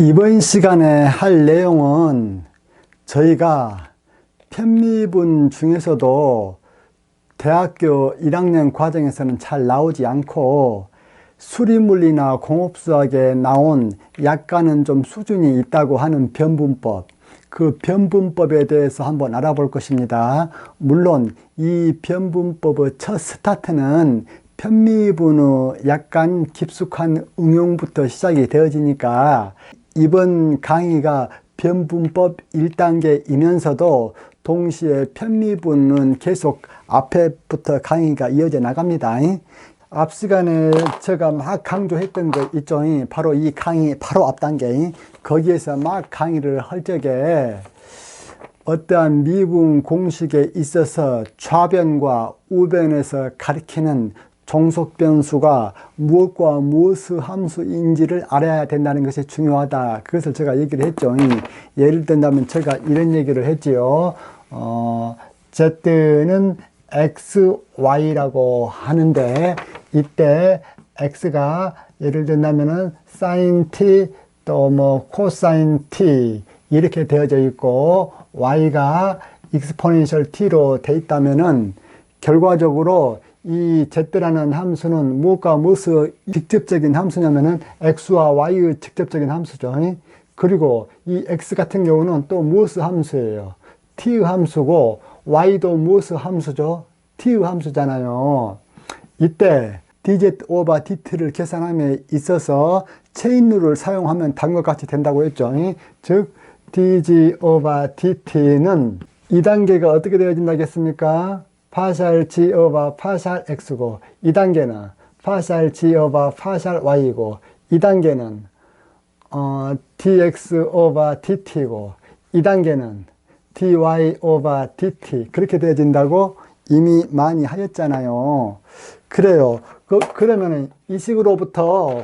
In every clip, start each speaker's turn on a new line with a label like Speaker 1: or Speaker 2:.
Speaker 1: 이번 시간에 할 내용은 저희가 편미분 중에서도 대학교 1학년 과정에서는 잘 나오지 않고 수리물리나 공업수학에 나온 약간은 좀 수준이 있다고 하는 변분법, 그 변분법에 대해서 한번 알아볼 것입니다. 물론 이 변분법의 첫 스타트는 편미분의 약간 깊숙한 응용부터 시작이 되어지니까 이번 강의가 변분법 1단계이면서도 동시에 편미분은 계속 앞에부터 강의가 이어져 나갑니다. 앞 시간에 제가 막 강조했던 거 있죠. 바로 이 강의 바로 앞 단계, 거기에서 막 강의를 할 적에 어떠한 미분 공식에 있어서 좌변과 우변에서 가리키는 종속 변수가 무엇과 무엇의 함수인지를 알아야 된다는 것이 중요하다. 그것을 제가 얘기를 했죠. 예를 든다면 제가 이런 얘기를 했지요. Z는 X, Y라고 하는데 이때 X가 예를 든다면은 sin T 또 뭐 코사인 T 이렇게 되어져 있고 Y가 exponential T로 돼 있다면은 결과적으로 이 Z라는 함수는 무엇과 무엇의 직접적인 함수냐면은 X와 Y의 직접적인 함수죠. 그리고 이 X 같은 경우는 또 무엇의 함수예요? T의 함수고 Y도 무엇의 함수죠? T의 함수잖아요. 이때 dz 오버 dt를 계산함에 있어서 체인룰을 사용하면 다음과 같이 된다고 했죠. 즉 dg 오버 dt는 2단계가 어떻게 되어진다고 했습니까? 파샬 g 오버 파샬 x고 2단계는 파샬 g 오버 파샬 y고 2단계는 dx 오버 dt고 2단계는 dy 오버 dt 그렇게 되어진다고 이미 많이 하였잖아요. 그래요. 그러면 이 식으로부터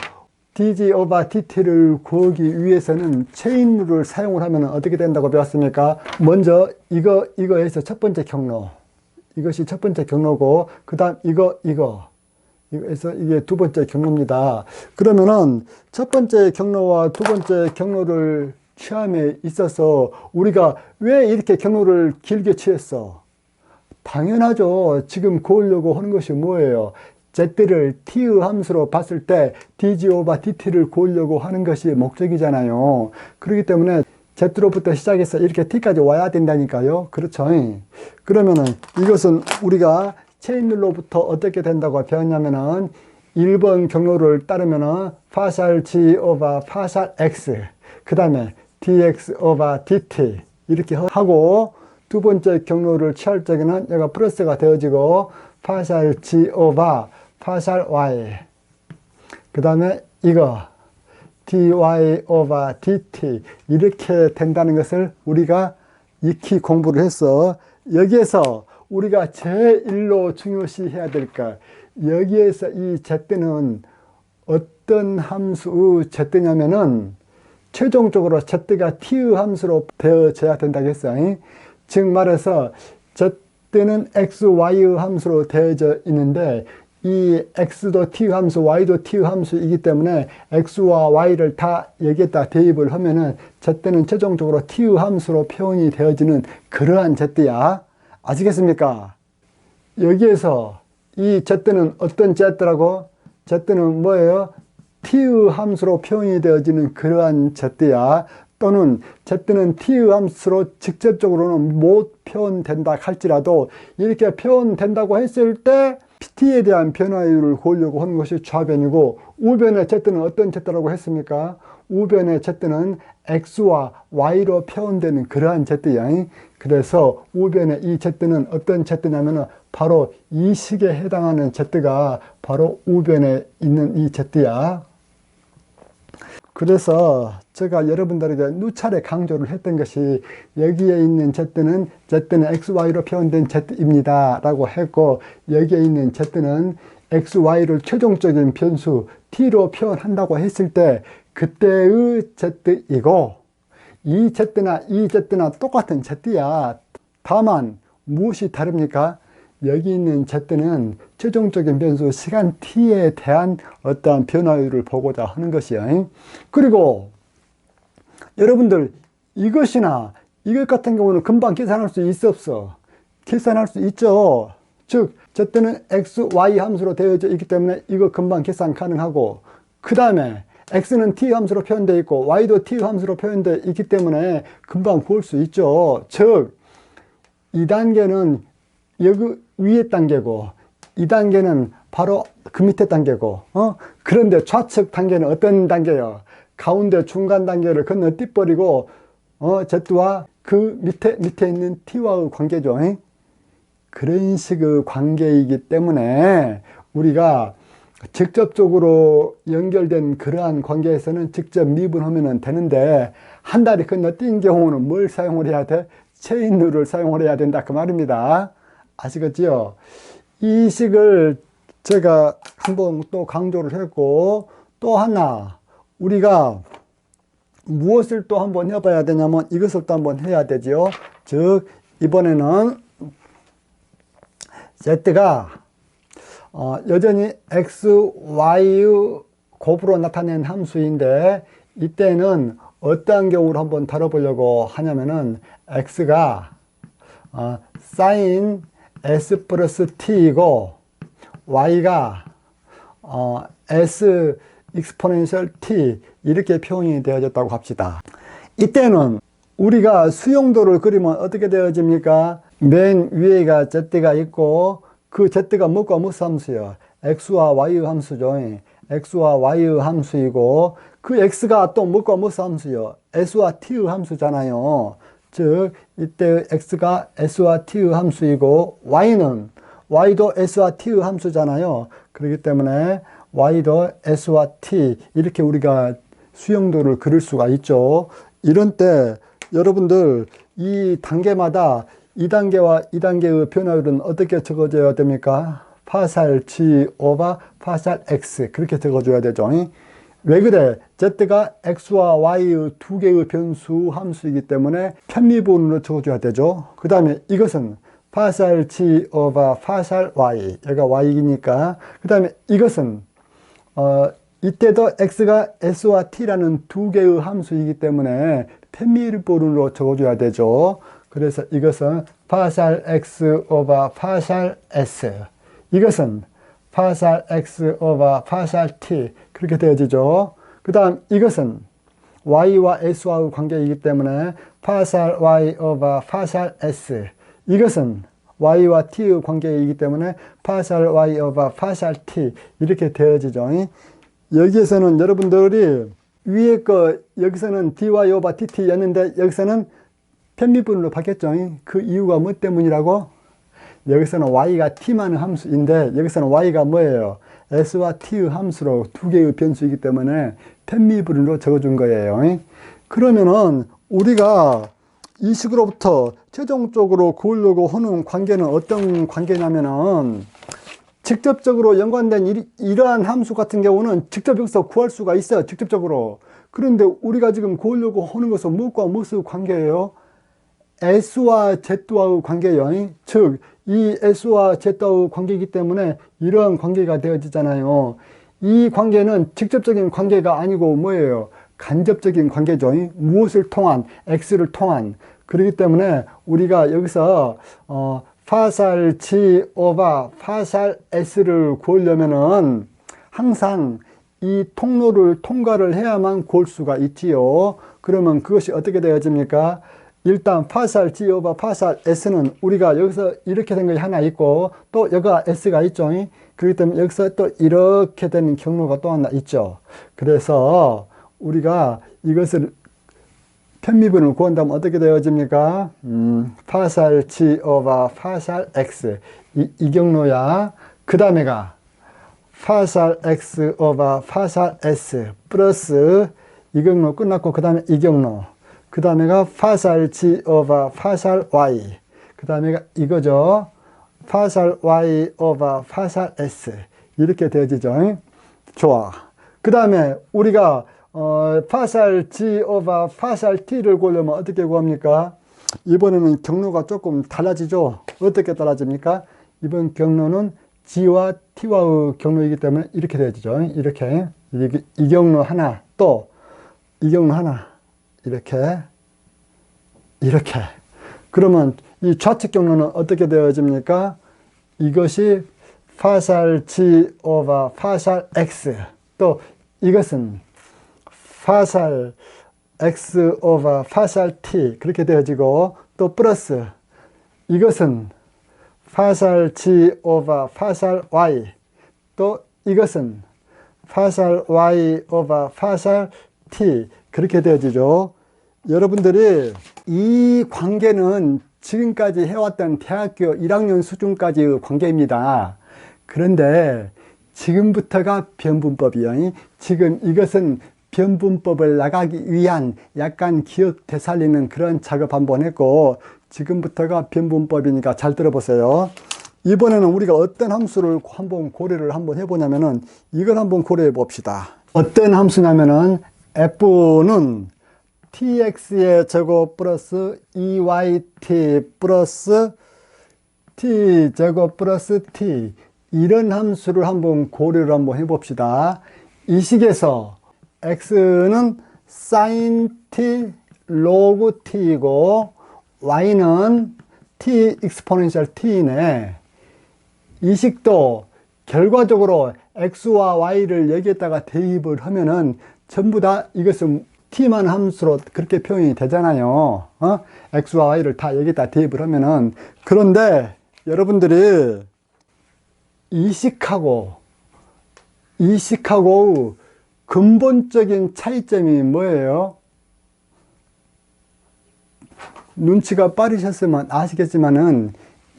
Speaker 1: dg 오버 dt를 구하기 위해서는 체인룰을 사용을 하면 어떻게 된다고 배웠습니까? 먼저 이거에서 첫 번째 경로, 이것이 첫 번째 경로고 그 다음 이거에서 이게 두 번째 경로입니다. 그러면은 첫 번째 경로와 두 번째 경로를 취함에 있어서 우리가 왜 이렇게 경로를 길게 취했어? 당연하죠. 지금 구하려고 하는 것이 뭐예요? Z를 T의 함수로 봤을 때 dg 오버 dt를 구하려고 하는 것이 목적이잖아요. 그렇기 때문에 Z로부터 시작해서 이렇게 T까지 와야 된다니까요. 그렇죠. 그러면은 이것은 우리가 체인룰로부터 어떻게 된다고 배웠냐면은 1번 경로를 따르면은 파샬 G 오버 파샬 X, 그 다음에 dx 오버 dt 이렇게 하고 두 번째 경로를 취할 적에는 얘가 플러스가 되어지고 파샬 G 오버 파샬 Y, 그 다음에 이거 dy 오버 dt 이렇게 된다는 것을 우리가 익히 공부를 했어. 여기에서 우리가 제1로 중요시 해야 될까? 여기에서 이 Z는 어떤 함수의 Z냐면은 최종적으로 Z가 T의 함수로 되어져야 된다고 했어요. 즉 말해서 Z는 X, Y의 함수로 되어져 있는데 이 X도 T의 함수, Y도 T의 함수이기 때문에 X와 Y를 다 여기에다 대입을 하면은 Z는 최종적으로 T의 함수로 표현이 되어지는 그러한 Z야. 아시겠습니까? 여기에서 이 Z는 어떤 Z라고? Z는 뭐예요? T의 함수로 표현이 되어지는 그러한 Z야. 또는 Z는 T의 함수로 직접적으로는 못 표현된다 할지라도 이렇게 표현된다고 했을 때 T에 대한 변화율을 구하려고 하는 것이 좌변이고, 우변의 Z는 어떤 Z라고 했습니까? 우변의 Z는 X와 Y로 표현되는 그러한 Z야. 그래서 우변의 이 Z는 어떤 Z냐면 바로 이 식에 해당하는 Z가 바로 우변에 있는 이 Z야. 그래서 제가 여러분들에게 누차례 강조를 했던 것이 여기에 있는 Z는 XY로 표현된 Z입니다 라고 했고, 여기에 있는 Z는 XY를 최종적인 변수 T로 표현한다고 했을 때 그때의 Z이고, 이 Z나 똑같은 Z야. 다만 무엇이 다릅니까? 여기 있는 Z는 최종적인 변수 시간 T에 대한 어떠한 변화율을 보고자 하는 것이에요. 그리고 여러분들 이것이나 이것 같은 경우는 금방 계산할 수 있어 없어? 계산할 수 있죠. 즉 z는 x, y 함수로 되어져 있기 때문에 이거 금방 계산 가능하고, 그 다음에 x는 t 함수로 표현되어 있고 y도 t 함수로 표현되어 있기 때문에 금방 구할 수 있죠. 즉 2단계는 여기 위에 단계고 2단계는 바로 그 밑에 단계고, 그런데 좌측 단계는 어떤 단계요? 가운데 중간 단계를 건너뛰어버리고 z와 그 밑에 있는 t와의 관계죠. 그런 식의 관계이기 때문에 우리가 직접적으로 연결된 그러한 관계에서는 직접 미분하면 되는데, 한 달이 건너뛴 경우는 뭘 사용을 해야 돼? 체인 룰을 사용을 해야 된다 그 말입니다. 아시겠지요? 이 식을 제가 한번 또 강조를 했고, 또 하나 우리가 무엇을 또 한번 해봐야 되냐면 이것을 또 한번 해야 되죠. 즉 이번에는 z가 여전히 x, y의 곱으로 나타낸 함수인데, 이때는 어떠한 경우를 한번 다뤄보려고 하냐면은 x가 sin s 플러스 t이고 y가 s exponential t 이렇게 표현이 되어졌다고 합시다. 이때는 우리가 수용도를 그리면 어떻게 되어집니까? 맨 위에가 z가 있고 그 z가 뭐과 무슨 함수요? x와 y의 함수죠. x와 y의 함수이고 그 x가 또 뭐과 무슨 함수요? s와 t의 함수잖아요. 즉 이때 x가 s와 t의 함수이고 y도 s와 t의 함수잖아요. 그렇기 때문에 y도 s와 t 이렇게 우리가 수용도를 그릴 수가 있죠. 이런 때 여러분들 이 단계마다 2단계와 2단계의 변화율은 어떻게 적어줘야 됩니까? 파살 g 오버 파살 x 그렇게 적어줘야 되죠. 왜 그래? z가 x와 y의 두 개의 변수 함수이기 때문에 편미분으로 적어줘야 되죠. 그 다음에 이것은 파살 g 오버 파살 y, 얘가 y이니까. 그 다음에 이것은 이때도 x가 s와 t라는 두 개의 함수이기 때문에 편미분으로 적어줘야 되죠. 그래서 이것은 파살 x 오버 파살 s, 이것은 파살 x 오버 파살 t 그렇게 되어지죠. 그 다음 이것은 y와 s와의 관계이기 때문에 파살 y 오버 파살 s, 이것은 y와 t의 관계이기 때문에 파살 y 오버 파살 t 이렇게 되어지죠. 여기에서는 여러분들이 위에 거 여기서는 dy 오버 dt였는데 여기서는 편미분으로 바뀌었죠. 그 이유가 뭐 때문이라고? 여기서는 y가 t만의 함수인데 여기서는 y가 뭐예요? s와 t의 함수로 두 개의 변수이기 때문에 편미분으로 적어준 거예요. 그러면은 우리가 이 식으로부터 최종적으로 구하려고 하는 관계는 어떤 관계냐면은, 직접적으로 연관된 이러한 함수 같은 경우는 직접 여기서 구할 수가 있어요. 직접적으로. 그런데 우리가 지금 구하려고 하는 것은 무엇과 무엇의 관계예요? s와 z와의 관계예요. 즉 이 s와 z와의 관계이기 때문에 이러한 관계가 되어지잖아요. 이 관계는 직접적인 관계가 아니고 뭐예요? 간접적인 관계죠. 무엇을 통한? x를 통한. 그렇기 때문에 우리가 여기서 파살 g 오버 파살 s를 구하려면은 항상 이 통로를 통과를 해야만 구할 수가 있지요. 그러면 그것이 어떻게 되어집니까? 일단 파살 g 오버 파살 s는 우리가 여기서 이렇게 된 것이 하나 있고 또 여기가 s가 있죠. 그렇기 때문에 여기서 또 이렇게 되는 경로가 또 하나 있죠. 그래서 우리가 이것을 편미분을 구한다면 어떻게 되어집니까? 파살 g 오버 파살 x 이 경로야. 그 다음에가 파살 x 오버 파살 s 플러스 이 경로 끝났고 그 다음에 이 경로, 그 다음에가 파살 g 오버 파살 y, 그 다음에가 이거죠. 파살 y 오버 파살 s 이렇게 되어지죠. 좋아. 그 다음에 우리가 파살 g 오버 파살 t를 구하려면 어떻게 구합니까? 이번에는 경로가 조금 달라지죠. 어떻게 달라집니까? 이번 경로는 g와 t와의 경로이기 때문에 이렇게 되어지죠. 이렇게 이 경로 하나, 또 이 경로 하나, 이렇게 그러면 이 좌측 경로는 어떻게 되어집니까? 이것이 파샬 G over 파샬 X, 또 이것은 파샬 X over 파샬 T 그렇게 되어지고, 또 플러스 이것은 파샬 G over 파샬 Y, 또 이것은 파샬 Y over 파샬 T 그렇게 되어지죠. 여러분들이 이 관계는 지금까지 해왔던 대학교 1학년 수준까지의 관계입니다. 그런데 지금부터가 변분법이요. 지금 이것은 변분법을 나가기 위한 약간 기억 되살리는 그런 작업 한번 했고, 지금부터가 변분법이니까 잘 들어보세요. 이번에는 우리가 어떤 함수를 한번 고려를 한번 해보냐면은 이걸 한번 고려해 봅시다. 어떤 함수냐면은 f는 tx의 제곱 플러스 2yt 플러스 t 제곱 플러스 t, 이런 함수를 한번 고려를 한번 해봅시다. 이 식에서 x는 sin t log t이고 y는 t exponential t네. 이 식도 결과적으로 x와 y를 여기에다가 대입을 하면은 전부 다 이것은 t만 함수로 그렇게 표현이 되잖아요. x와 y를 다 여기다 대입을 하면은. 그런데 여러분들이 이 식하고 근본적인 차이점이 뭐예요? 눈치가 빠르셨으면 아시겠지만은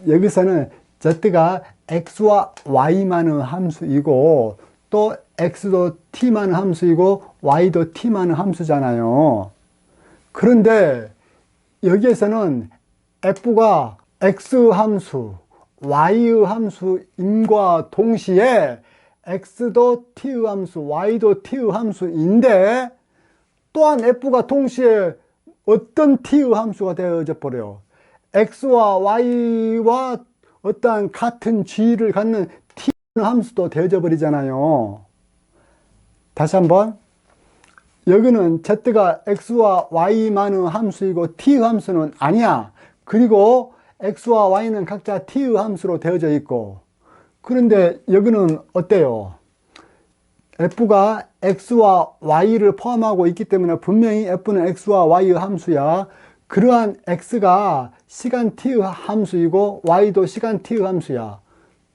Speaker 1: 여기서는 z가 x와 y만의 함수이고, 또 x도 t만의 함수이고 y도 t만의 함수잖아요. 그런데 여기에서는 f가 x 함수, y의 함수임과 동시에 x도 t의 함수, y도 t의 함수인데, 또한 f가 동시에 어떤 t의 함수가 되어져 버려요. x와 y와 어떠한 같은 g를 갖는 t의 함수도 되어져 버리잖아요. 다시 한번, 여기는 z가 x와 y만의 함수이고 t의 함수는 아니야. 그리고 x와 y는 각자 t의 함수로 되어져 있고, 그런데 여기는 어때요? f가 x와 y를 포함하고 있기 때문에 분명히 f는 x와 y의 함수야. 그러한 x가 시간 t의 함수이고 y도 시간 t의 함수야.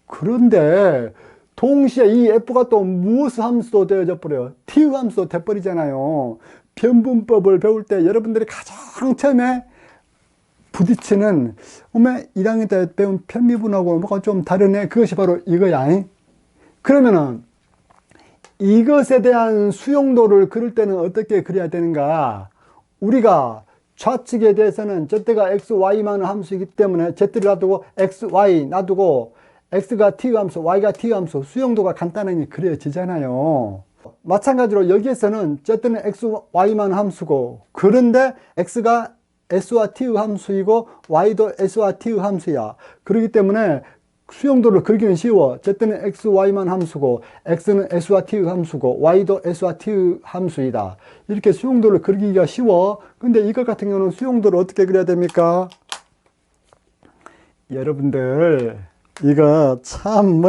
Speaker 1: 그런데 동시에 이 f가 또 무엇의 함수도 되어져 버려요? t의 함수도 돼버리잖아요. 변분법을 배울 때 여러분들이 가장 처음에 부딪히는 1학년 때 배운 편미분하고 뭐가 좀 다르네, 그것이 바로 이거야. 그러면은 이것에 대한 수용도를 그릴 때는 어떻게 그려야 되는가? 우리가 좌측에 대해서는 z가 x, y만의 함수이기 때문에 z를 놔두고 x, y 놔두고 x가 t의 함수, y가 t의 함수, 수용도가 간단하게 그려지잖아요. 마찬가지로 여기에서는 z는 x, y만의 함수고, 그런데 x가 s와 t의 함수이고 y도 s와 t의 함수야. 그렇기 때문에 수용도를 그리기는 쉬워. z는 x, y만 함수고 x는 s와 t의 함수고 y도 s와 t의 함수이다. 이렇게 수용도를 그리기가 쉬워. 근데 이것 같은 경우는 수용도를 어떻게 그려야 됩니까? 여러분들 이거 참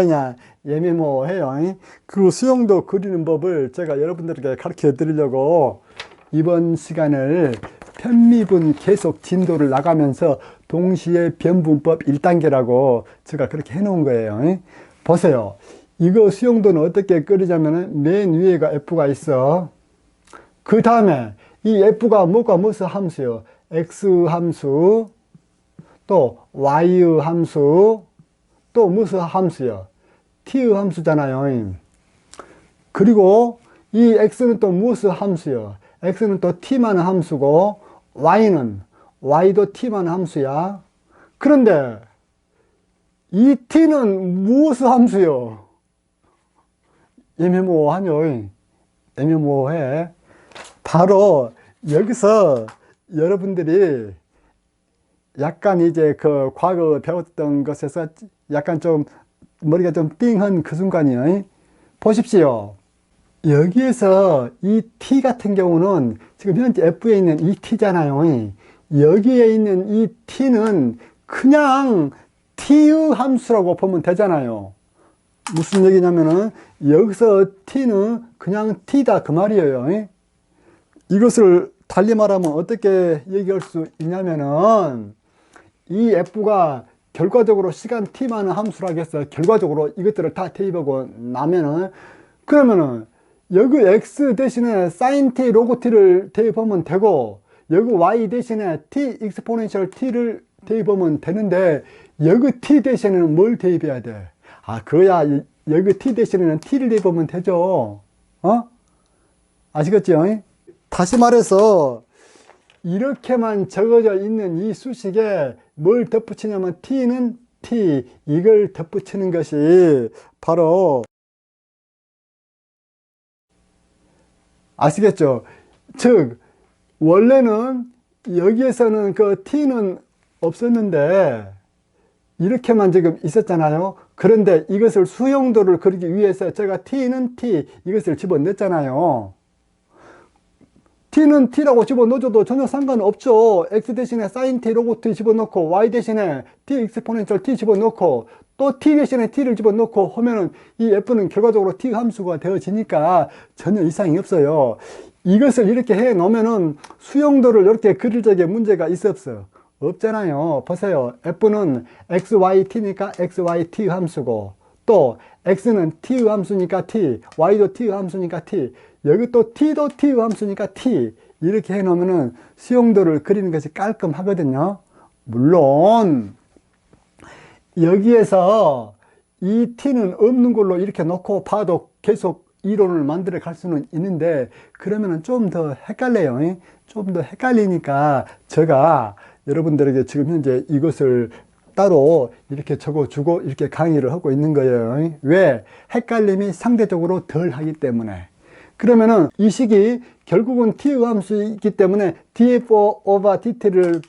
Speaker 1: 애매모호해요. 그 수용도 그리는 법을 제가 여러분들에게 가르쳐 드리려고 이번 시간을 편미분 계속 진도를 나가면서 동시에 변분법 1단계라고 제가 그렇게 해놓은 거예요. 보세요. 이거 수용도는 어떻게 그리자면 맨 위에가 f가 있어. 그 다음에 이 f가 뭐가 무슨 함수요? x 함수, 또 y의 함수, 또 무슨 함수요? t의 함수잖아요. 그리고 이 x는 또 무슨 함수요? x는 또 t만의 함수고 y도 t만의 함수야. 그런데 이 t는 무엇의 함수요? 애매모호하뇨. 애매모호해. 바로 여기서 여러분들이 약간 이제 그 과거 배웠던 것에서 약간 좀 머리가 좀 띵한 그 순간이에요. 보십시오. 여기에서 이 t 같은 경우는 지금 현재 f에 있는 이 t잖아요. 여기에 있는 이 t는 그냥 t의 함수라고 보면 되잖아요. 무슨 얘기냐면은 여기서 t는 그냥 t다 그 말이에요. 이것을 달리 말하면 어떻게 얘기할 수 있냐면은 이 f가 결과적으로 시간 t만한 함수라겠어. 결과적으로 이것들을 다 대입하고 나면은, 그러면은 여기 x 대신에 sin t, log t를 대입하면 되고, 여기 y 대신에 t exponential t를 대입하면 되는데, 여기 t 대신에는 뭘 대입해야 돼? 아, 그거야. 여기 t 대신에는 t를 대입하면 되죠. 아시겠죠? 다시 말해서 이렇게만 적어져 있는 이 수식에 뭘 덧붙이냐면 t는 t, 이걸 덧붙이는 것이 바로, 아시겠죠? 즉 원래는 여기에서는 그 t는 없었는데 이렇게만 지금 있었잖아요. 그런데 이것을 수용도를 그리기 위해서 제가 t는 t, 이것을 집어넣었잖아요. t는 t라고 집어넣어줘도 전혀 상관없죠. x 대신에 sin t, log t 집어넣고, y 대신에 t exponential t 집어넣고, 또 t 대신에 t를 집어넣고 하면은 이 f는 결과적으로 t 함수가 되어지니까 전혀 이상이 없어요. 이것을 이렇게 해 놓으면은 수용도를 이렇게 그릴 적에 문제가 있어 없어요? 없잖아요. 보세요. f는 xyt니까 xyt 함수고, 또 x는 t의 함수니까 t, y도 t의 함수니까 t, 여기 또 t도 t의 함수니까 t, 이렇게 해 놓으면은 수용도를 그리는 것이 깔끔하거든요. 물론 여기에서 이 t는 없는 걸로 이렇게 놓고 봐도 계속 이론을 만들어 갈 수는 있는데, 그러면은 좀 더 헷갈려요. 좀 더 헷갈리니까 제가 여러분들에게 지금 현재 이것을 따로 이렇게 적어주고 이렇게 강의를 하고 있는 거예요. 왜? 헷갈림이 상대적으로 덜 하기 때문에. 그러면은 이 식이 결국은 t의 함수이기 때문에 df over dt를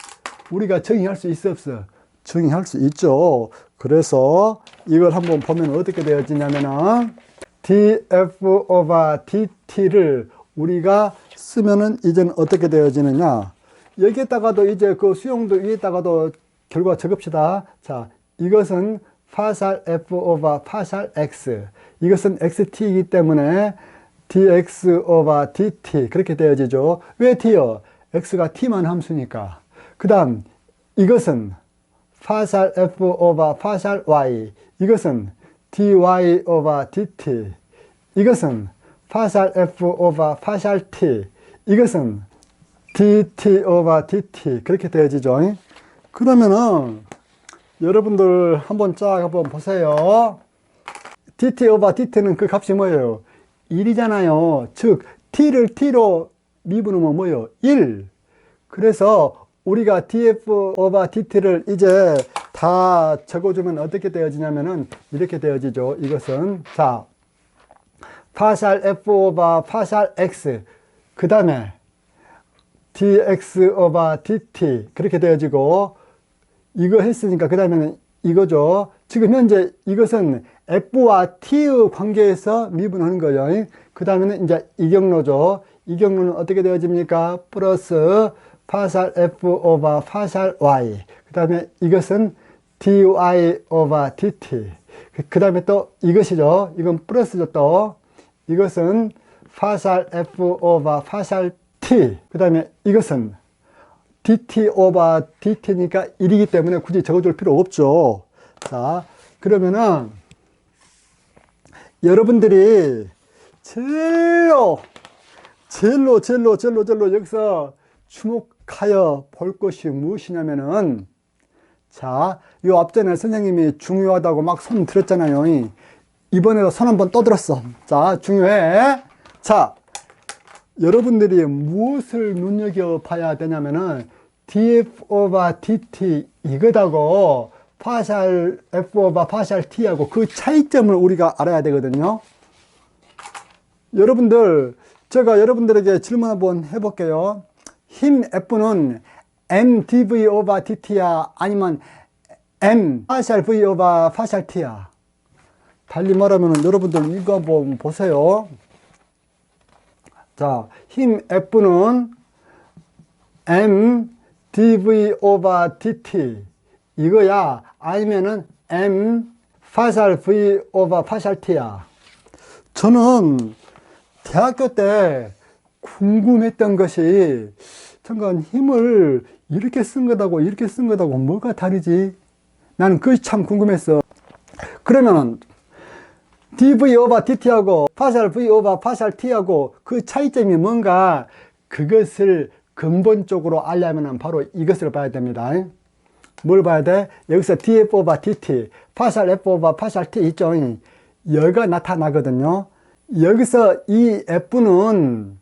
Speaker 1: 우리가 정의할 수 있어 없어? 정의할 수 있죠. 그래서 이걸 한번 보면 어떻게 되어지냐면은 df over dt를 우리가 쓰면은 이제는 어떻게 되어지느냐, 여기에다가도 이제 그 수용도 위에다가도 결과 적읍시다. 자, 이것은 파샬 f over 파샬 x, 이것은 xt이기 때문에 dx over dt 그렇게 되어지죠. 왜 t요? x가 t만 함수니까. 그 다음 이것은 파샬 f over 파샬 y, 이것은 dy over dt, 이것은 파샬 f over 파샬 t, 이것은 dt over dt 그렇게 되어지죠. 그러면은 여러분들 한번 쫙 한번 보세요. dt over dt는 그 값이 뭐예요? 1이잖아요. 즉 t를 t로 미분하면 뭐예요? 1. 그래서 우리가 df over dt를 이제 다 적어주면 어떻게 되어지냐면은 이렇게 되어지죠. 이것은 자, 파샬 f over 파샬 x, 그 다음에 dx over dt 그렇게 되어지고, 이거 했으니까 그 다음에는 이거죠. 지금 현재 이것은 f와 t의 관계에서 미분하는 거예요. 그 다음에는 이제 이 경로죠. 이 경로는 어떻게 되어집니까? 플러스 파샬 f over 파샬 y, 그 다음에 이것은 dy over dt, 그 다음에 또 이것이죠. 이건 플러스죠. 또 이것은 파샬 f over 파샬 t, 그 다음에 이것은 dt over dt니까 1이기 때문에 굳이 적어줄 필요 없죠. 자, 그러면은 여러분들이 제일로 여기서 주목하여 볼 것이 무엇이냐면은, 자, 요 앞전에 선생님이 중요하다고 막 손 들었잖아요. 이번에도 손 한번 떠들었어. 자, 중요해. 자, 여러분들이 무엇을 눈여겨봐야 되냐면은 df over dt 이거다고 파샬 f over 파샬 t하고 그 차이점을 우리가 알아야 되거든요. 여러분들, 제가 여러분들에게 질문 한번 해볼게요. 힘 F는 mdv over dt야? 아니면 m 파샬 v over 파샬 t야? 달리 말하면 여러분들 이거 한번 보세요. 자, 힘 F는 M dV over dt 이거야. 아니면은 M 파샬 V over 파샬 T야. 저는 대학교 때 궁금했던 것이 잠깐 힘을 이렇게 쓴 거다고 이렇게 쓴 거다고 뭐가 다르지? 나는 그것이 참 궁금했어. 그러면은 dv over dt하고 파샬 v over 파샬 t하고 그 차이점이 뭔가 그것을 근본적으로 알려면 바로 이것을 봐야 됩니다. 뭘 봐야 돼? 여기서 df over dt 파샬 f over 파샬 t 있죠? 여기가 나타나거든요. 여기서 이 f는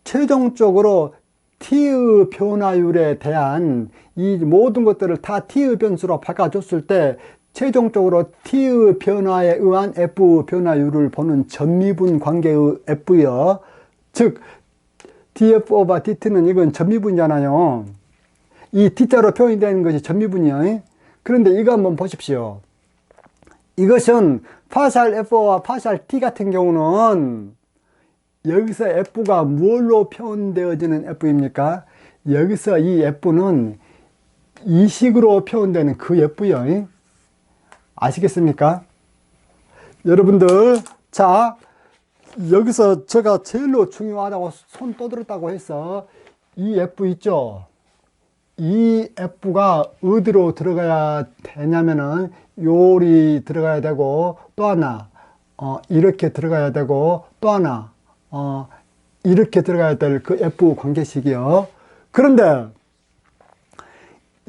Speaker 1: 최종적으로 t의 변화율에 대한 이 모든 것들을 다 t의 변수로 바꿔줬을 때 최종적으로 t의 변화에 의한 f 변화율을 보는 전미분 관계의 f여. 즉 df over dt는 이건 전미분이잖아요. 이 t자로 표현되는 것이 전미분이에요. 그런데 이거 한번 보십시오. 이것은 파샬 f와 파샬 t 같은 경우는 여기서 f가 뭘로 표현되어지는 f입니까? 여기서 이 f는 이 식으로 표현되는 그 f요. 아시겠습니까? 여러분들, 자, 여기서 제가 제일로 중요하다고 손 떠들었다고 해서 이 F 있죠? 이 F가 어디로 들어가야 되냐면은 요리 들어가야 되고 또 하나 이렇게 들어가야 되고 또 하나 이렇게 들어가야 될 그 F 관계식이요. 그런데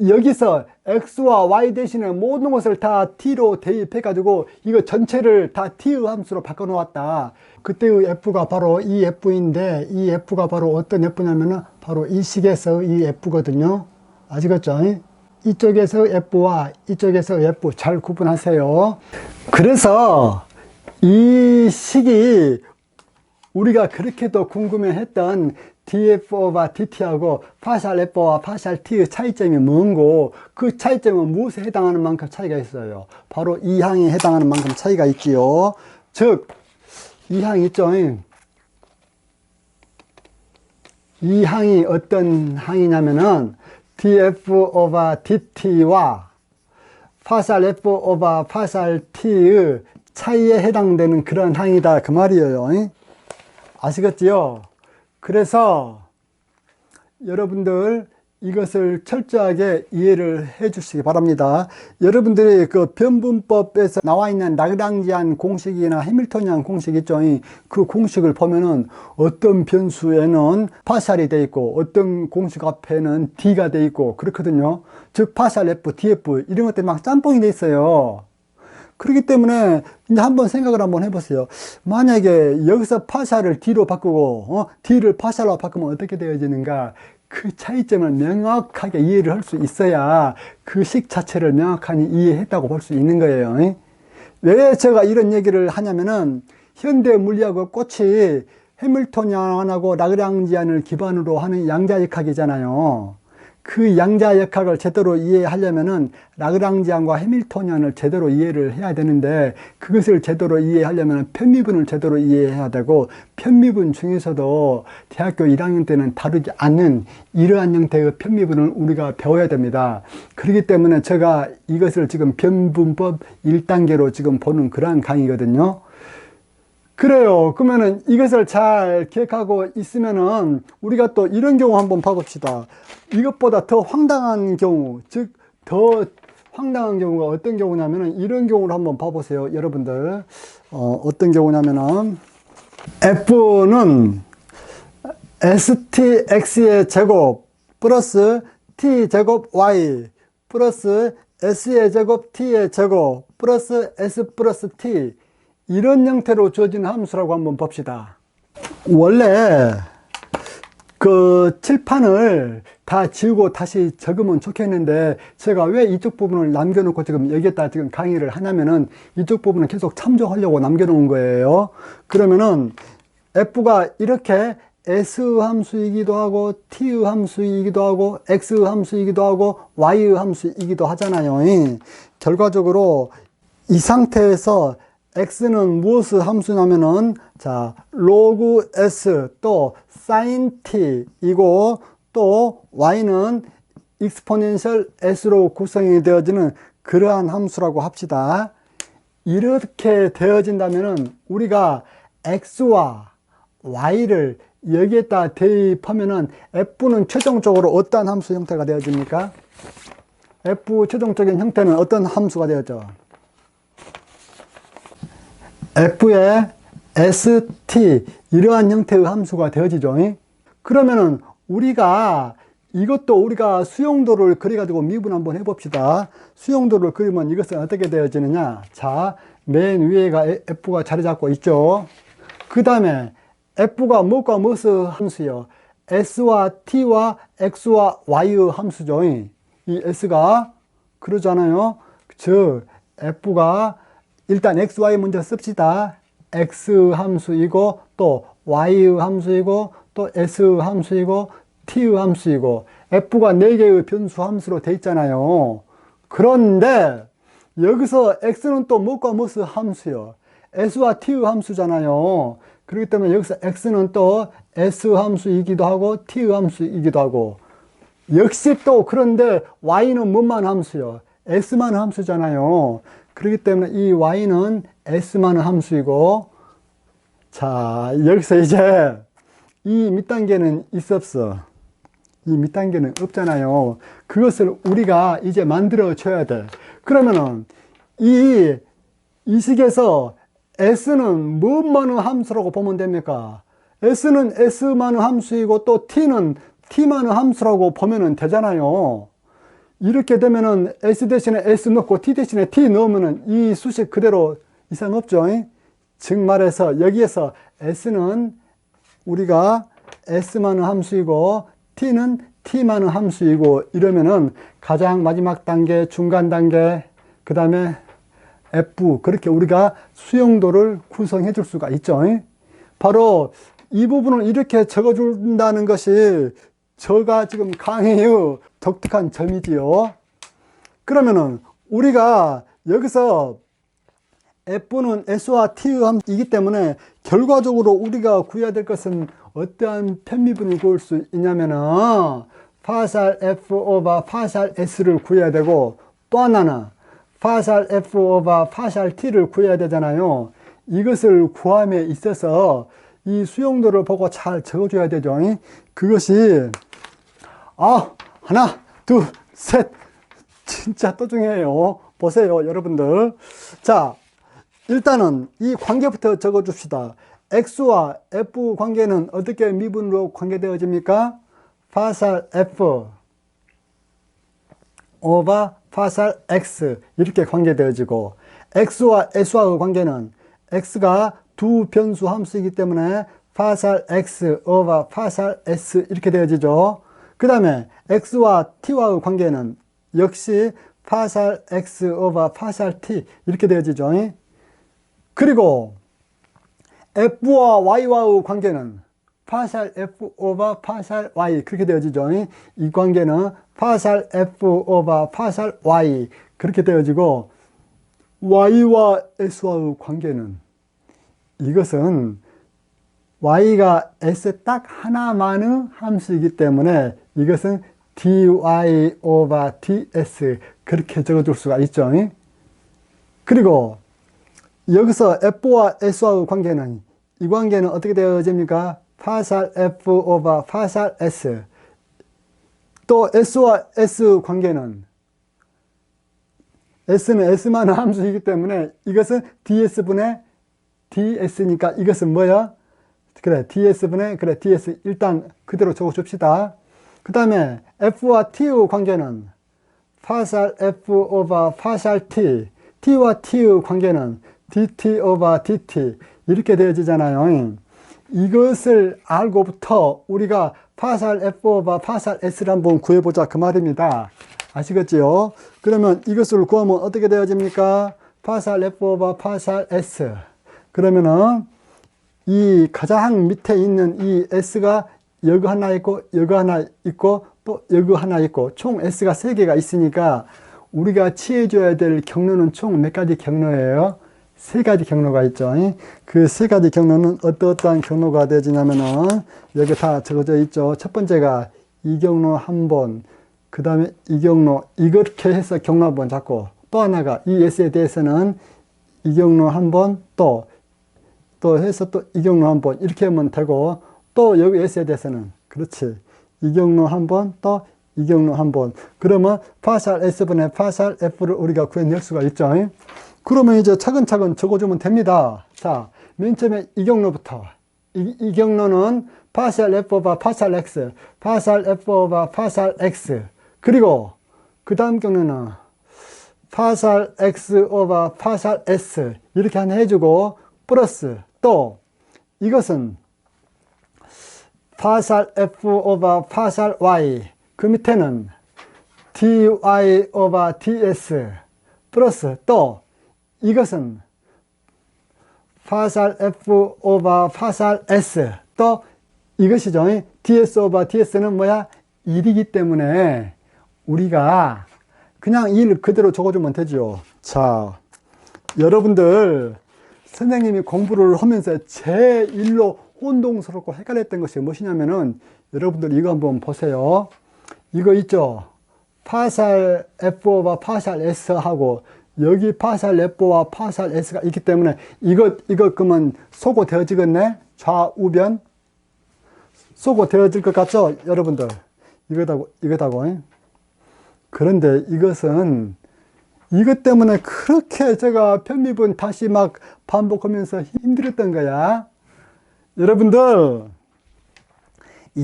Speaker 1: 여기서 x와 y 대신에 모든 것을 다 t로 대입해 가지고 이거 전체를 다 t의 함수로 바꿔 놓았다. 그때의 f가 바로 이 f인데 이 f가 바로 어떤 f냐면은 바로 이 식에서 이 f거든요. 아시겠죠? 이쪽에서 f와 이쪽에서 f 잘 구분하세요. 그래서 이 식이 우리가 그렇게도 궁금해했던 df over dt하고 파샬 f와 파샬 t의 차이점이 뭔고, 그 차이점은 무엇에 해당하는 만큼 차이가 있어요. 바로 이 항에 해당하는 만큼 차이가 있지요. 즉, 이 항 있죠. 이 항이 어떤 항이냐면은 df over dt와 파샬 f over 파샬 t의 차이에 해당되는 그런 항이다 그 말이에요. 아시겠지요? 그래서 여러분들 이것을 철저하게 이해를 해 주시기 바랍니다. 여러분들이 그 변분법에서 나와 있는 라그랑지안 공식이나 해밀토니안 공식 있죠? 그 공식을 보면은 어떤 변수에는 파샬이 돼 있고 어떤 공식 앞에는 d가 돼 있고 그렇거든요. 즉 파샬 f, df 이런 것들이 막 짬뽕이 돼 있어요. 그렇기 때문에 이제 한번 생각을 한번 해보세요. 만약에 여기서 파샬을 d로 바꾸고 d를 파샬로 바꾸면 어떻게 되어지는가, 그 차이점을 명확하게 이해를 할 수 있어야 그 식 자체를 명확하게 이해했다고 볼 수 있는 거예요. 왜 제가 이런 얘기를 하냐면은 현대 물리학의 꽃이 해밀토니안하고 라그랑지안을 기반으로 하는 양자역학이잖아요. 그 양자역학을 제대로 이해하려면은 라그랑지안과 해밀토니안을 제대로 이해를 해야 되는데, 그것을 제대로 이해하려면 편미분을 제대로 이해해야 되고, 편미분 중에서도 대학교 1학년 때는 다루지 않는 이러한 형태의 편미분을 우리가 배워야 됩니다. 그렇기 때문에 제가 이것을 지금 변분법 1단계로 지금 보는 그러한 강의거든요. 그래요. 그러면은 이것을 잘 기억하고 있으면은 우리가 또 이런 경우 한번 봐봅시다. 이것보다 더 황당한 경우, 즉 더 황당한 경우가 어떤 경우냐면은 이런 경우를 한번 봐보세요, 여러분들. 어떤 경우냐면은 f는 stx의 제곱 플러스 t제곱 y 플러스 s의 제곱 t의 제곱 플러스 s 플러스 t, 이런 형태로 주어진 함수라고 한번 봅시다. 원래 그 칠판을 다 지우고 다시 적으면 좋겠는데 제가 왜 이쪽 부분을 남겨놓고 지금 여기에다 지금 강의를 하냐면은 이쪽 부분을 계속 참조하려고 남겨놓은 거예요. 그러면은 f가 이렇게 s 함수이기도 하고 t 함수이기도 하고 x 함수이기도 하고 y 함수이기도 하잖아요. 결과적으로 이 상태에서 x는 무엇의 함수냐면은, 자, 로그 s 또 sin t이고, 또 y는 익스포넨셜 s로 구성이 되어지는 그러한 함수라고 합시다. 이렇게 되어진다면은 우리가 x와 y를 여기에다 대입하면은 f는 최종적으로 어떠한 함수 형태가 되어집니까? f 최종적인 형태는 어떤 함수가 되어져? f의 st 이러한 형태의 함수가 되어지죠. 그러면은 우리가 이것도 우리가 수용도를 그려가지고 미분 한번 해봅시다. 수용도를 그리면 이것은 어떻게 되어지느냐? 자, 맨 위에가 f가 자리 잡고 있죠. 그 다음에 f가 무엇과 무엇의 함수요? s와 t와 x와 y의 함수죠. 이 s가 그러잖아요. 즉 f가 일단 x, y 먼저 씁시다. x 함수이고 또 y의 함수이고 또 s의 함수이고 t의 함수이고 f가 4개의 변수 함수로 돼 있잖아요. 그런데 여기서 x는 또 무엇과 무엇의 함수요? s와 t의 함수잖아요. 그렇기 때문에 여기서 x는 또 s 함수이기도 하고 t의 함수이기도 하고, 역시 또 그런데 y는 뭐만 함수요? s만 함수잖아요. 그렇기 때문에 이 y는 s만 함수이고, 자, 여기서 이제 이 밑단계는 있었어. 이 밑단계는 없잖아요. 그것을 우리가 이제 만들어 줘야 돼. 그러면은 이 식에서 s는 무엇만의 함수라고 보면 됩니까? s는 s만의 함수이고 또 t는 t만의 함수라고 보면 되잖아요. 이렇게 되면은 s 대신에 s 넣고 t 대신에 t 넣으면은 이 수식 그대로 이상 없죠. 즉 말해서 여기에서 s는 우리가 s만의 함수이고 t는 t만의 함수이고, 이러면은 가장 마지막 단계, 중간 단계, 그 다음에 f, 그렇게 우리가 수용도를 구성해 줄 수가 있죠. 바로 이 부분을 이렇게 적어준다는 것이 제가 지금 강의의 독특한 점이지요. 그러면은 우리가 여기서 f는 s와 t의 함수이기 때문에 결과적으로 우리가 구해야 될 것은 어떠한 편미분을 구할 수 있냐면은 파샬 f 오버 파샬 s를 구해야 되고, 또 하나는 파샬 f 오버 파샬 t를 구해야 되잖아요. 이것을 구함에 있어서 이 수용도를 보고 잘 적어줘야 되죠. 그것이 하나, 둘, 셋, 진짜 또 중요해요. 보세요, 여러분들. 자, 일단은 이 관계부터 적어줍시다. x와 f 관계는 어떻게 미분으로 관계되어집니까? 파샬 f 오버 파샬 x 이렇게 관계되어지고, x와 s와의 관계는 x가 두 변수 함수이기 때문에 파샬 x 오버 파샬 s 이렇게 되어지죠. 그 다음에 x와 t와의 관계는 역시 파샬 x 오버 파샬 t 이렇게 되어지죠. 그리고 f와 y와의 관계는 파샬 f 오버 파샬 y 그렇게 되어지죠. 이 관계는 파샬 f 오버 파샬 y 그렇게 되어지고, y와 s와의 관계는 이것은 y가 s 딱 하나만의 함수이기 때문에 이것은 dy 오버 ds 그렇게 적어줄 수가 있죠. 그리고 여기서 f와 s와의 관계는, 이 관계는 어떻게 되어집니까? 파샬 f 오버 파샬 s. 또 s와 s 관계는 s는 s만의 함수이기 때문에 이것은 ds분의 ds니까 이것은 뭐야? 그래, ds분의 ds 일단 그대로 적어줍시다. 그 다음에 f와 t의 관계는 파샬 f 오버 파샬 t, t와 t의 관계는 dt 오버 dt 이렇게 되어지잖아요. 이것을 알고부터 우리가 파샬 f 오버 파샬 s를 한번 구해보자 그 말입니다. 아시겠지요? 그러면 이것을 구하면 어떻게 되어집니까? 파샬 f 오버 파샬 s. 그러면은 이 가장 밑에 있는 이 s가 여기 하나 있고 여기 하나 있고 또 여기 하나 있고 총 s가 3개가 있으니까 우리가 취해줘야 될 경로는 총 몇 가지 경로예요? 세 가지 경로가 있죠. 그 세 가지 경로는 어떠한 경로가 되지냐면은 여기 다 적어져 있죠. 첫 번째가 이 경로 한 번, 그 다음에 이 경로, 이렇게 해서 경로 한 번 잡고, 또 하나가 이 S에 대해서는 이 경로 한 번, 또 해서 또 이 경로 한 번, 이렇게 하면 되고, 또 여기 S에 대해서는, 그렇지. 이 경로 한 번, 또 이 경로 한 번. 그러면 파샬 S분의 파샬 F를 우리가 구해낼 수가 있죠. 그러면 이제 차근차근 적어주면 됩니다. 자, 맨 처음에 이 경로부터. 이 경로는 파샬 F 오버 파샬 X, 파샬 F 오버 파샬 X. 그리고 그 다음 경로는 파샬 X 오버 파샬 S. 이렇게 하나 해주고, 플러스 또 이것은 파샬 F 오버 파샬 Y. 그 밑에는 dy 오버 ds. 플러스 또 이것은 파샬 f 오버 파샬 s. 또 이것이죠. ds 오버 ds는 뭐야? 1이기 때문에 우리가 그냥 1 그대로 적어주면 되죠. 자, 여러분들 선생님이 공부를 하면서 제1로 혼동스럽고 헷갈렸던 것이 무엇이냐면은, 여러분들 이거 한번 보세요. 이거 있죠. 파샬 f 오버 파샬 s 하고 여기 파샬 f와 파샬 s가 있기 때문에 이거 그러면 소거 되어지겠네? 좌우변 소거 되어질 것 같죠? 여러분들 이거다고. 그런데 이것은 이것 때문에 그렇게 제가 편미분 다시 막 반복하면서 힘들었던 거야. 여러분들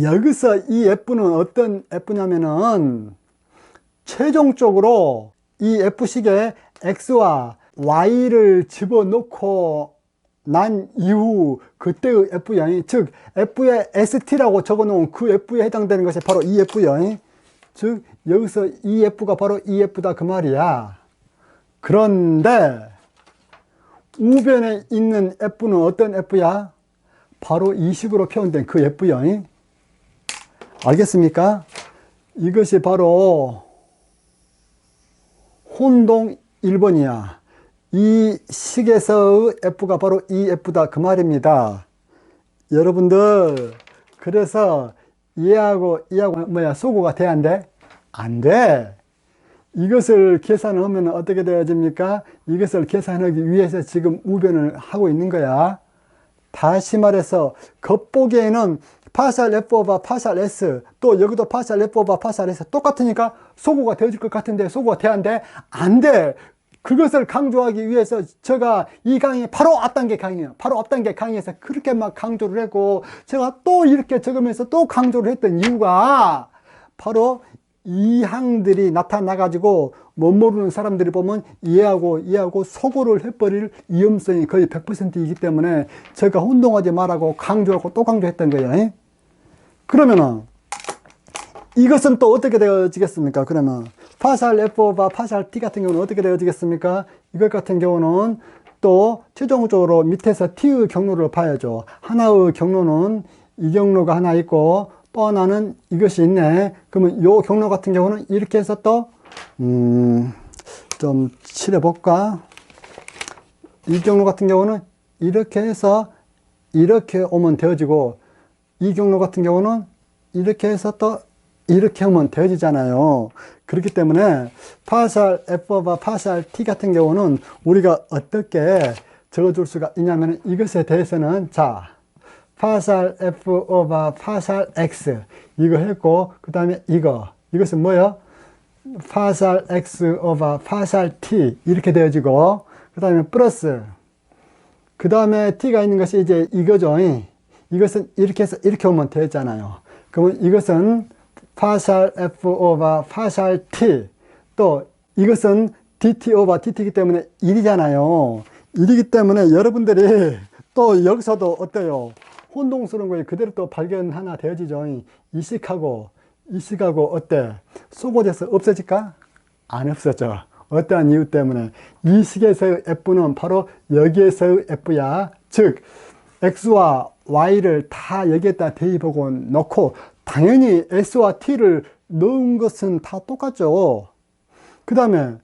Speaker 1: 여기서 이 F는 어떤 F냐면은 최종적으로 이 F식에 X와 Y를 집어넣고 난 이후 그때의 F양이, 즉 F에 ST라고 적어놓은 그 F에 해당되는 것이 바로 이 F양이, 즉 여기서 이 F가 바로 이 F다 그 말이야. 그런데 우변에 있는 F는 어떤 F야? 바로 이 식으로 표현된 그 F양이. 알겠습니까? 이것이 바로 혼동 1번이야. 이 식에서의 F가 바로 이 F다 그 말입니다. 여러분들, 그래서 얘하고 뭐야, 소구가 돼, 안 돼? 안 돼. 이것을 계산하면 어떻게 되어집니까? 이것을 계산하기 위해서 지금 우변을 하고 있는 거야. 다시 말해서 겉보기에는 파샬 F 오버 파샬 S, 또 여기도 파샬 F 오버 파샬 S 똑같으니까 소구가 되어질 것 같은데 소구가 돼야 안 돼? 안 돼. 그것을 강조하기 위해서 제가 이 강의 바로 앞단계 강의예요. 바로 앞단계 강의에서 그렇게 막 강조를 했고, 제가 또 이렇게 적으면서 또 강조를 했던 이유가 바로 이 항들이 나타나 가지고 못 모르는 사람들이 보면 이해하고 소구를 해버릴 위험성이 거의 100%이기 때문에 제가 혼동하지 말라고 강조하고 또 강조했던 거예요. 그러면은 이것은 또 어떻게 되어지겠습니까? 그러면 파샬 F 오버 파샬 T 같은 경우는 어떻게 되어지겠습니까? 이것 같은 경우는 또 최종적으로 밑에서 T의 경로를 봐야죠. 하나의 경로는 이 경로가 하나 있고 또 하나는 이것이 있네. 그러면 이 경로 같은 경우는 이렇게 해서 또 좀 칠해볼까? 이 경로 같은 경우는 이렇게 해서 이렇게 오면 되어지고, 이 경로 같은 경우는 이렇게 해서 또 이렇게 하면 되어지잖아요. 그렇기 때문에 파샬 F 오버 파샬 T 같은 경우는 우리가 어떻게 적어줄 수가 있냐면, 이것에 대해서는 자, 파샬 F 오버 파샬 X 이거 했고, 그 다음에 이것은 뭐예요? 파샬 X 오버 파샬 T 이렇게 되어지고, 그 다음에 플러스 그 다음에 T가 있는 것이 이제 이거죠. 이것은 이렇게 해서 이렇게 오면 되잖아요. 그러면 이것은 파샬 F 오버 파샬 T, 또 이것은 DT 오버 DT이기 때문에 1이잖아요. 1이기 때문에 여러분들이 또 여기서도 어때요? 혼동스러운 거에 그대로 또 발견 하나 되어지죠. 이식하고 어때? 소거돼서 없어질까? 안 없어져. 어떠한 이유 때문에? 이 식에서의 F는 바로 여기에서의 F야. 즉 X와 Y를 다 여기에다 대입하고 넣고, 당연히 S와 T를 넣은 것은 다 똑같죠. 그 다음에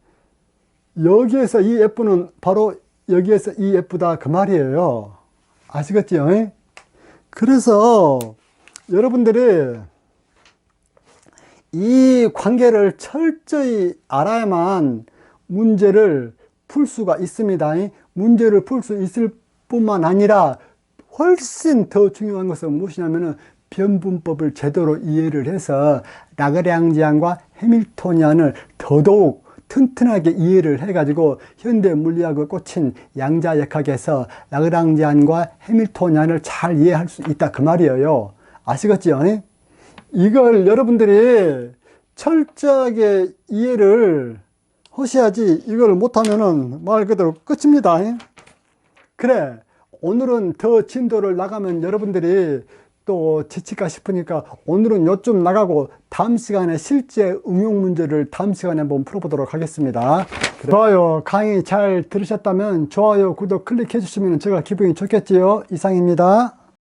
Speaker 1: 여기에서 이 F는 바로 여기에서 EF다 그 말이에요. 아시겠죠? 그래서 여러분들이 이 관계를 철저히 알아야만 문제를 풀 수가 있습니다. 문제를 풀 수 있을 뿐만 아니라 훨씬 더 중요한 것은 무엇이냐면은 변분법을 제대로 이해를 해서 라그랑지안과 해밀토니안을 더더욱 튼튼하게 이해를 해가지고 현대 물리학의 꽃인 양자역학에서 라그랑지안과 해밀토니안을 잘 이해할 수 있다 그 말이에요. 아시겠죠? 이걸 여러분들이 철저하게 이해를 하셔야지 이걸 못하면은 말 그대로 끝입니다. 그래, 오늘은 더 진도를 나가면 여러분들이 또 지칠까 싶으니까 오늘은 요쯤 나가고 다음 시간에 실제 응용 문제를 다음 시간에 한번 풀어보도록 하겠습니다. 좋아요, 강의 잘 들으셨다면 좋아요, 구독 클릭해 주시면 제가 기분이 좋겠지요. 이상입니다.